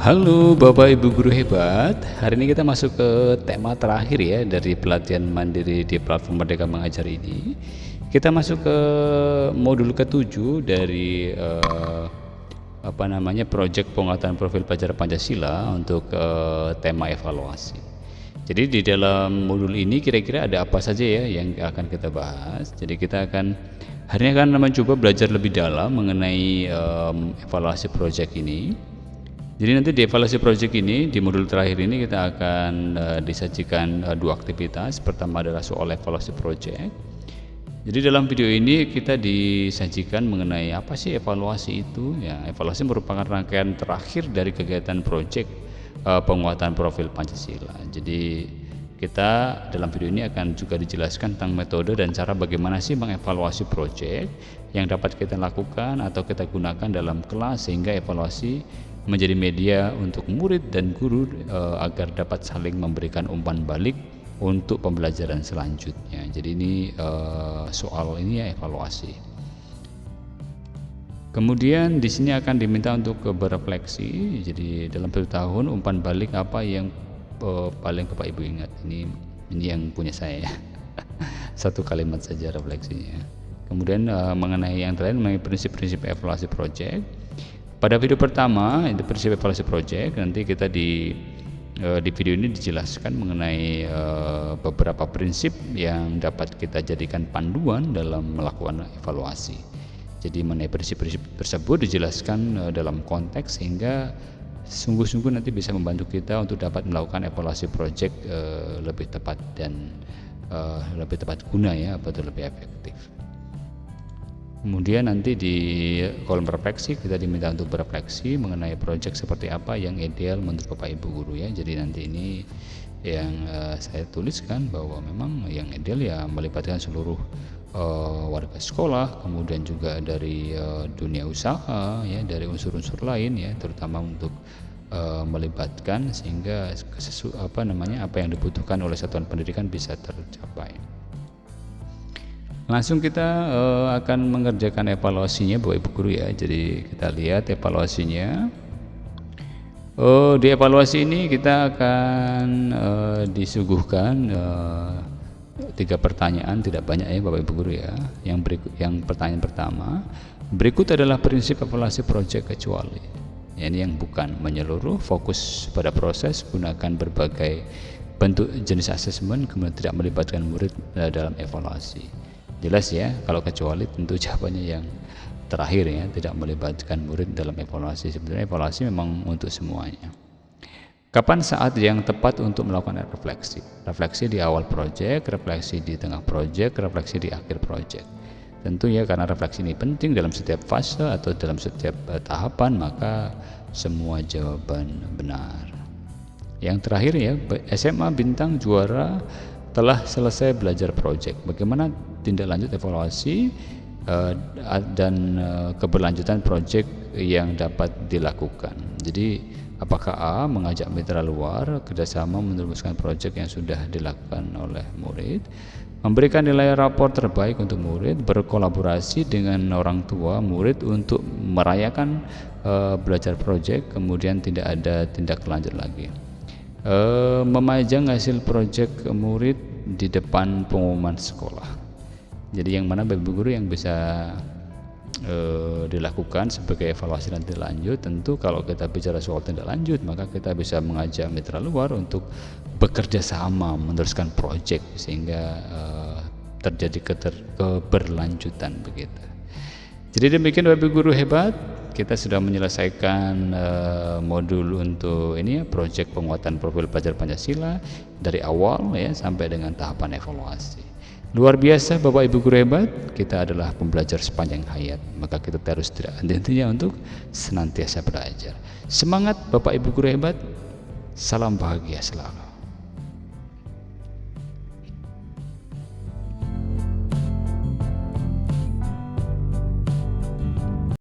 Halo Bapak Ibu guru hebat, hari ini kita masuk ke tema terakhir ya dari pelatihan mandiri di platform Merdeka Mengajar ini. Kita masuk ke modul ke-7 dari proyek penguatan profil pelajar Pancasila untuk tema evaluasi. Jadi di dalam modul ini kira-kira ada apa saja ya yang akan kita bahas. Jadi kita akan hari ini akan mencoba belajar lebih dalam mengenai evaluasi proyek ini. Jadi nanti di evaluasi proyek ini, di modul terakhir ini kita akan disajikan dua aktivitas. Pertama adalah soal evaluasi proyek. Jadi dalam video ini kita disajikan mengenai apa sih evaluasi itu. Ya, evaluasi merupakan rangkaian terakhir dari kegiatan proyek penguatan profil Pancasila. Jadi kita dalam video ini akan juga dijelaskan tentang metode dan cara bagaimana sih mengevaluasi proyek yang dapat kita lakukan atau kita gunakan dalam kelas, sehingga evaluasi menjadi media untuk murid dan guru agar dapat saling memberikan umpan balik untuk pembelajaran selanjutnya. Jadi ini soal ini ya, evaluasi. Kemudian di sini akan diminta untuk berefleksi. Jadi dalam 1 tahun umpan balik apa yang paling Bapak Ibu ingat? Ini yang punya saya ya. Satu kalimat saja refleksinya. Kemudian mengenai yang terakhir, mengenai prinsip-prinsip evaluasi proyek. Pada video pertama, itu prinsip evaluasi proyek, nanti kita di video ini dijelaskan mengenai beberapa prinsip yang dapat kita jadikan panduan dalam melakukan evaluasi. Jadi mengenai prinsip-prinsip tersebut dijelaskan dalam konteks, sehingga sungguh-sungguh nanti bisa membantu kita untuk dapat melakukan evaluasi proyek lebih tepat dan lebih tepat guna ya, atau lebih efektif. Kemudian nanti di kolom refleksi kita diminta untuk berefleksi mengenai proyek seperti apa yang ideal menurut Bapak Ibu guru ya. Jadi nanti ini yang saya tuliskan bahwa memang yang ideal ya melibatkan seluruh warga sekolah, kemudian juga dari dunia usaha ya, dari unsur-unsur lain ya, terutama untuk melibatkan sehingga apa yang dibutuhkan oleh satuan pendidikan bisa tercapai. Langsung kita akan mengerjakan evaluasinya Bapak Ibu guru ya. Jadi kita lihat evaluasinya. Di evaluasi ini kita akan disuguhkan 3 pertanyaan, tidak banyak ya Bapak Ibu guru ya. Yang pertanyaan pertama, berikut adalah prinsip evaluasi proyek kecuali. Ya, ini yang bukan menyeluruh, fokus pada proses, gunakan berbagai bentuk jenis asesmen, kemudian tidak melibatkan murid dalam evaluasi. Jelas ya, kalau kecuali tentu jawabannya yang terakhir ya, tidak melibatkan murid dalam evaluasi. Sebenarnya evaluasi memang untuk semuanya. Kapan saat yang tepat untuk melakukan refleksi? Refleksi di awal proyek, refleksi di tengah proyek, refleksi di akhir proyek. Tentu ya, karena refleksi ini penting dalam setiap fase atau dalam setiap tahapan, maka semua jawaban benar. Yang terakhir ya, SMA Bintang juara telah selesai belajar proyek. Bagaimana tindak lanjut evaluasi dan keberlanjutan proyek yang dapat dilakukan. Jadi apakah A mengajak mitra luar kerjasama meneruskan proyek yang sudah dilakukan oleh murid, memberikan nilai rapor terbaik untuk murid, berkolaborasi dengan orang tua murid untuk merayakan belajar proyek, kemudian tidak ada tindak lanjut lagi. Memajang hasil proyek murid di depan pengumuman sekolah. Jadi yang mana Bapak Ibu guru yang bisa dilakukan sebagai evaluasi dan tindak lanjut? Tentu kalau kita bicara soal tindak lanjut, maka kita bisa mengajak mitra luar untuk bekerja sama meneruskan proyek sehingga terjadi keberlanjutan begitu. Jadi demikian Bapak Ibu guru hebat, kita sudah menyelesaikan modul untuk ini ya, proyek penguatan profil pelajar Pancasila dari awal ya sampai dengan tahapan evaluasi. Luar biasa Bapak Ibu guru hebat, kita adalah pembelajar sepanjang hayat, maka kita harus tidak henti-hentinya untuk senantiasa belajar. Semangat Bapak Ibu guru hebat, salam bahagia selalu.